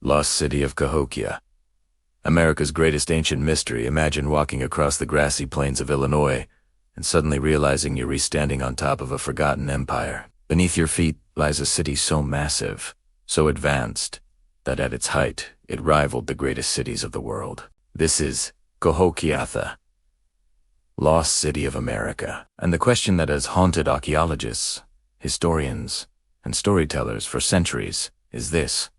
Lost City of Cahokia. America's greatest ancient mystery. Imagine walking across the grassy plains of Illinois and suddenly realizing you're standing on top of a forgotten empire. Beneath your feet lies a city so massive, so advanced, that at its height it rivaled the greatest cities of the world. This is Cahokia, Lost City of America. And the question that has haunted archaeologists, historians, and storytellers for centuries is this: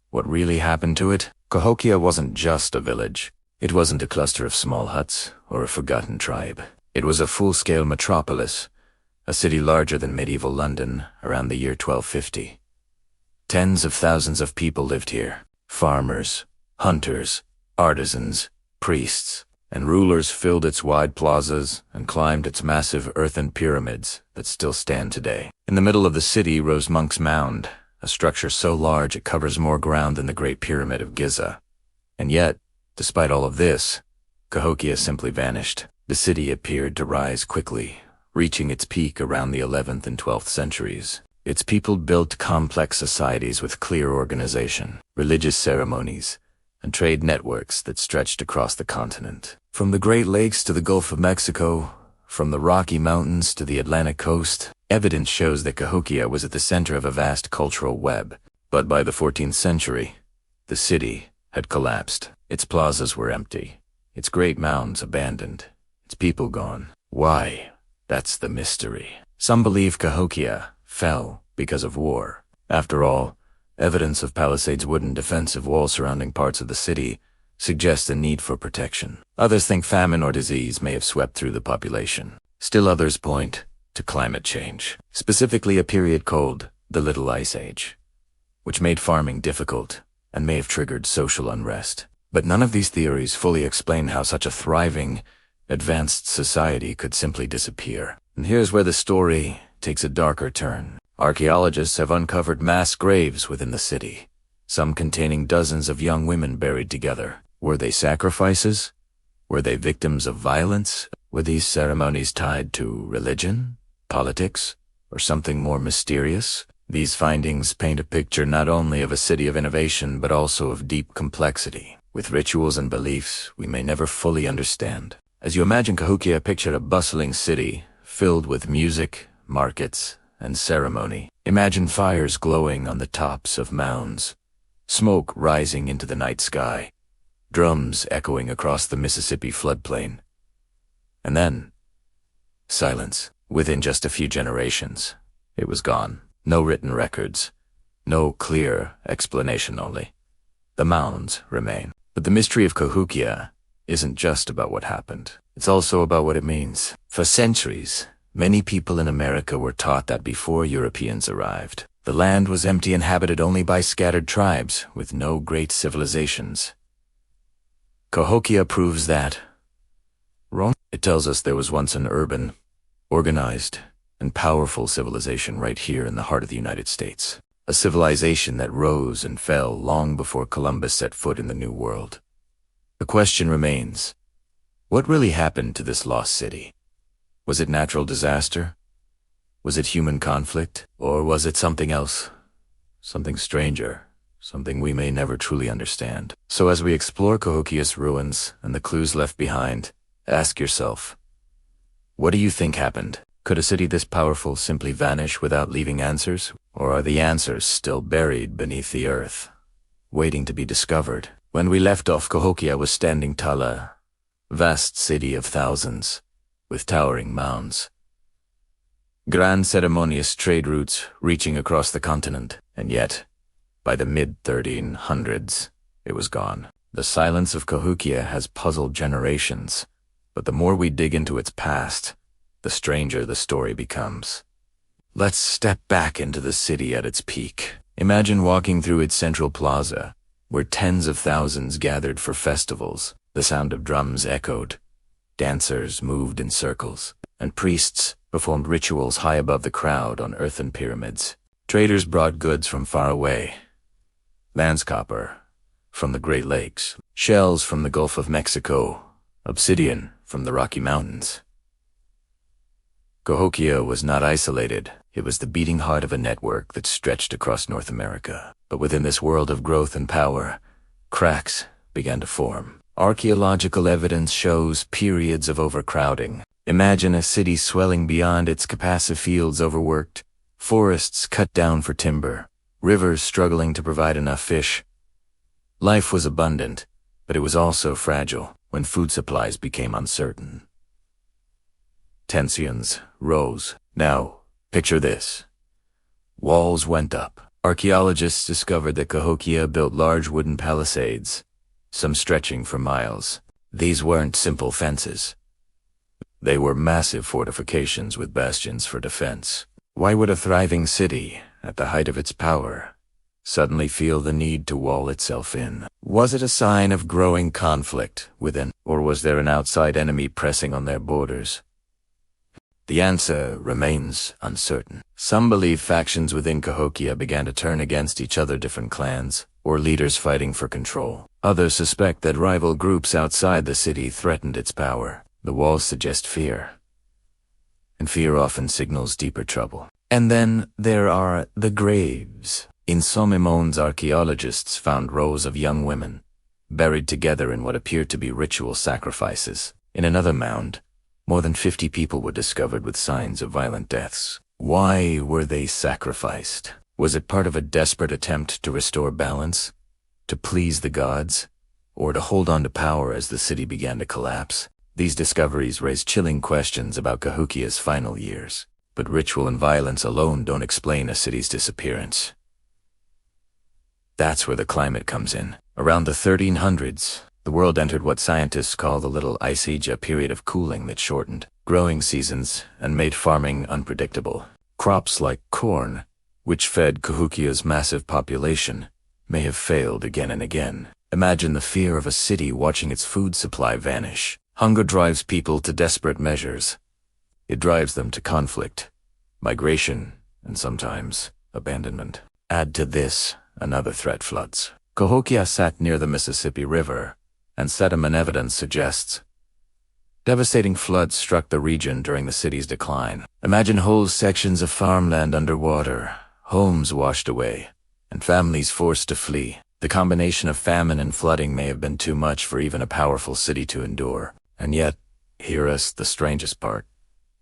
what really happened to it? Cahokia wasn't just a village. It wasn't a cluster of small huts or a forgotten tribe. It was a full-scale metropolis, a city larger than medieval London around the year 1250. Tens of thousands of people lived here. Farmers, hunters, artisans, priests, and rulers filled its wide plazas and climbed its massive earthen pyramids that still stand today. In the middle of the city rose Monk's Mound, a structure so large it covers more ground than the Great Pyramid of Giza. And yet, despite all of this, Cahokia simply vanished. The city appeared to rise quickly, reaching its peak around the 11th and 12th centuries. Its people built complex societies with clear organization, religious ceremonies, and trade networks that stretched across the continent. From the Great Lakes to the Gulf of Mexico, from the Rocky Mountains to the Atlantic coast, evidence shows that Cahokia was at the center of a vast cultural web. But by the 14th century, the city had collapsed. Its plazas were empty, its great mounds abandoned, its people gone. Why? That's the mystery. Some believe Cahokia fell because of war. After all, evidence of Palisades' wooden defensive wall surrounding parts of the city suggests a need for protection. Others think famine or disease may have swept through the population. Still others point to climate change, specifically a period called the Little Ice Age, which made farming difficult and may have triggered social unrest. But none of these theories fully explain how such a thriving, advanced society could simply disappear. And here's where the story takes a darker turn. Archaeologists have uncovered mass graves within the city, some containing dozens of young women buried together. Were they sacrifices? Were they victims of violence? Were these ceremonies tied to religion, politics, or something more mysterious? These findings paint a picture not only of a city of innovation but also of deep complexity, with rituals and beliefs we may never fully understand. As you imagine Cahokia, picture a bustling city filled with music, markets, and ceremony. Imagine fires glowing on the tops of mounds, smoke rising into the night sky, drums echoing across the Mississippi floodplain. And then, silence. Within just a few generations, it was gone. No written records, no clear explanation only. The mounds remain. But the mystery of Cahokia isn't just about what happened. It's also about what it means. For centuries, many people in America were taught that before Europeans arrived, the land was empty, inhabited only by scattered tribes with no great civilizations. Cahokia proves that wrong. It tells us there was once an urban, organized, and powerful civilization right here in the heart of the United States. A civilization that rose and fell long before Columbus set foot in the New World. The question remains, what really happened to this lost city? Was it natural disaster? Was it human conflict? Or was it something else? Something stranger, something we may never truly understand. So as we explore Cahokia's ruins and the clues left behind, ask yourself, what do you think happened? Could a city this powerful simply vanish without leaving answers? Or are the answers still buried beneath the earth, waiting to be discovered? When we left off, Cahokia was standing tall, a vast city of thousands, with towering mounds, grand ceremonious trade routes reaching across the continent. And yet, by the mid-1300s, it was gone. The silence of Cahokia has puzzled generations, but the more we dig into its past, the stranger the story becomes. Let's step back into the city at its peak. Imagine walking through its central plaza, where tens of thousands gathered for festivals. The sound of drums echoed, dancers moved in circles, and priests performed rituals high above the crowd on earthen pyramids. Traders brought goods from far away. Lance copper from the Great Lakes, shells from the Gulf of Mexico, obsidian from the Rocky Mountains. Cahokia was not isolated. It was the beating heart of a network that stretched across North America. But within this world of growth and power, cracks began to form. Archaeological evidence shows periods of overcrowding. Imagine a city swelling beyond its capacity, fields overworked, forests cut down for timber, rivers struggling to provide enough fish. Life was abundant, but it was also fragile when food supplies became uncertain. Tensions rose. Now, picture this. Walls went up. Archaeologists discovered that Cahokia built large wooden palisades, some stretching for miles. These weren't simple fences. They were massive fortifications with bastions for defense. Why would a thriving city, at the height of its power, suddenly feel the need to wall itself in? Was it a sign of growing conflict within, or was there an outside enemy pressing on their borders? The answer remains uncertain. Some believe factions within Cahokia began to turn against each other, different clans, or leaders fighting for control. Others suspect that rival groups outside the city threatened its power. The walls suggest fear, and fear often signals deeper trouble. And then there are the graves. In some mounds, archaeologists found rows of young women, buried together in what appeared to be ritual sacrifices. In another mound, more than 50 people were discovered with signs of violent deaths. Why were they sacrificed? Was it part of a desperate attempt to restore balance, to please the gods, or to hold on to power as the city began to collapse? These discoveries raise chilling questions about Cahokia's final years. But ritual and violence alone don't explain a city's disappearance. That's where the climate comes in. Around the 1300s, the world entered what scientists call the Little Ice Age, a period of cooling that shortened growing seasons and made farming unpredictable. Crops like corn, which fed Cahokia's massive population, may have failed again and again. Imagine the fear of a city watching its food supply vanish. Hunger drives people to desperate measures. It drives them to conflict, migration, and sometimes abandonment. Add to this another threat: floods. Cahokia sat near the Mississippi River, and sediment evidence suggests devastating floods struck the region during the city's decline. Imagine whole sections of farmland underwater, homes washed away, and families forced to flee. The combination of famine and flooding may have been too much for even a powerful city to endure. And yet, hear us the strangest part.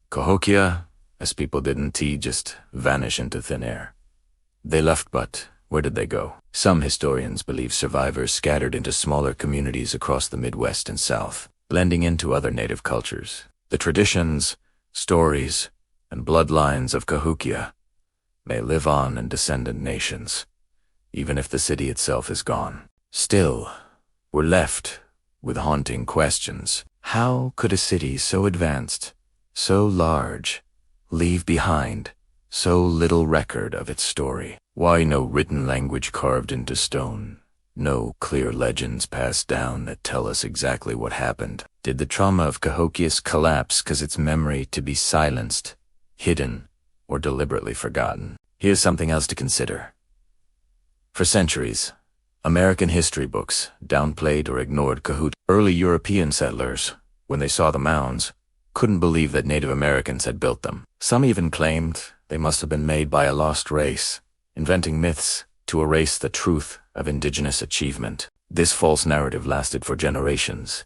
Cahokia, as people didn't just vanish into thin air. They left, but where did they go? Some historians believe survivors scattered into smaller communities across the Midwest and South, blending into other native cultures. The traditions, stories, and bloodlines of Cahokia may live on in descendant nations, even if the city itself is gone. Still, we're left with haunting questions. How could a city so advanced, so large, leave behind so little record of its story? Why no written language carved into stone? No clear legends passed down that tell us exactly what happened? Did the trauma of Cahokia's collapse cause its memory to be silenced, hidden, or deliberately forgotten? Here's something else to consider. For centuries, American history books downplayed or ignored Cahokia. Early European settlers, when they saw the mounds, couldn't believe that Native Americans had built them. Some even claimed they must have been made by a lost race, inventing myths to erase the truth of indigenous achievement. This false narrative lasted for generations,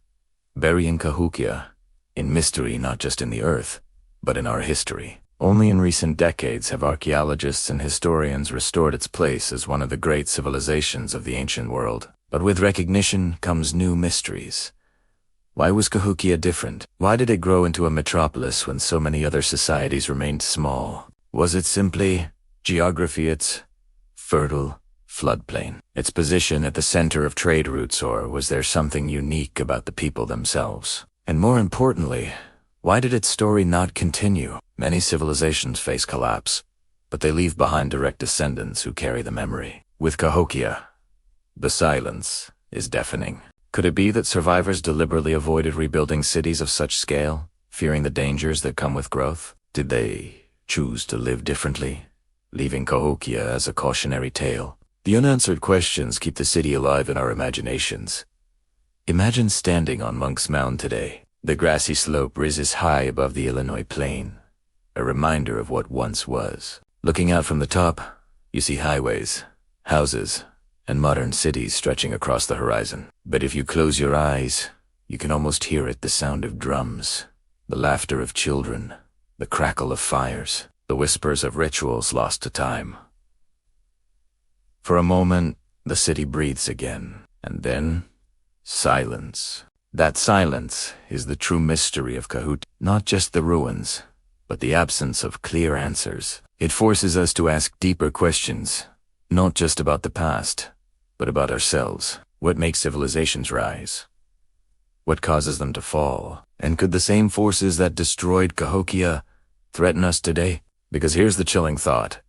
burying Cahokia in mystery, not just in the earth, but in our history. Only in recent decades have archaeologists and historians restored its place as one of the great civilizations of the ancient world. But with recognition comes new mysteries. Why was Cahokia different? Why did it grow into a metropolis when so many other societies remained small? Was it simply geography, its fertile floodplain, its position at the center of trade routes, or was there something unique about the people themselves? And more importantly, why did its story not continue? Many civilizations face collapse, but they leave behind direct descendants who carry the memory. With Cahokia, the silence is deafening. Could it be that survivors deliberately avoided rebuilding cities of such scale, fearing the dangers that come with growth? Did they choose to live differently, leaving Cahokia as a cautionary tale? The unanswered questions keep the city alive in our imaginations. Imagine standing on Monk's Mound today. The grassy slope rises high above the Illinois plain, a reminder of what once was. Looking out from the top, you see highways, houses, and modern cities stretching across the horizon. But if you close your eyes, you can almost hear it, the sound of drums, the laughter of children, the crackle of fires, the whispers of rituals lost to time. For a moment, the city breathes again, and then silence. That silence is the true mystery of Cahokia, not just the ruins, but the absence of clear answers. It forces us to ask deeper questions, not just about the past, but about ourselves. What makes civilizations rise? What causes them to fall? And could the same forces that destroyed Cahokia threaten us today? Because here's the chilling thought.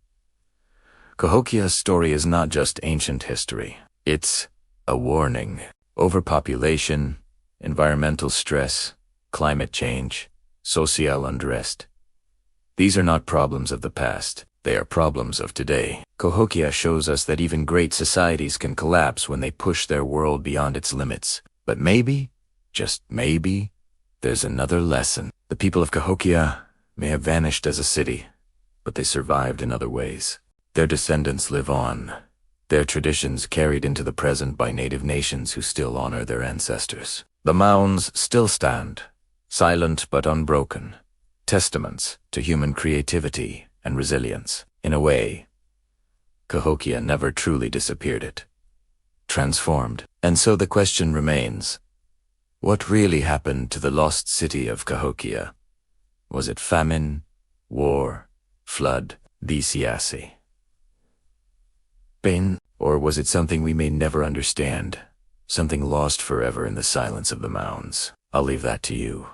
Cahokia's story is not just ancient history. It's a warning. Overpopulation, environmental stress, climate change, social unrest. These are not problems of the past. They are problems of today. Cahokia shows us that even great societies can collapse when they push their world beyond its limits. But maybe, just maybe, there's another lesson. The people of Cahokia may have vanished as a city, but they survived in other ways. Their descendants live on, their traditions carried into the present by native nations who still honor their ancestors. The mounds still stand, silent but unbroken, testaments to human creativity and resilience. In a way, Cahokia never truly disappeared. It transformed. And so the question remains, what really happened to the lost city of Cahokia? Was it famine, war, flood, disappearances? Pain, or was it something we may never understand, something lost forever in the silence of the mounds? I'll leave that to you.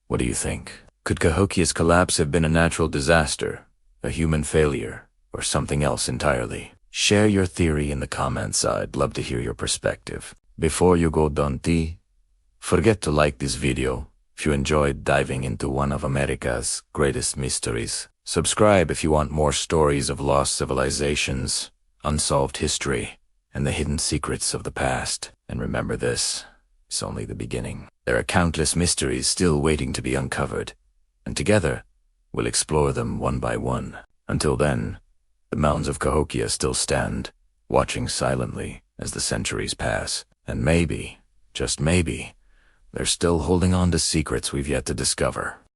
What do you think? Could Cahokia's collapse have been a natural disaster, a human failure, or something else entirely? Share your theory in the comments. I'd love to hear your perspective. Before you go, don't forget to like this video if you enjoyed diving into one of America's greatest mysteries. Subscribe if you want more stories of lost civilizations, unsolved history, and the hidden secrets of the past. And remember this, it's only the beginning. There are countless mysteries still waiting to be uncovered, and together, we'll explore them one by one. Until then, the mounds of Cahokia still stand, watching silently as the centuries pass. And maybe, just maybe, they're still holding on to secrets we've yet to discover.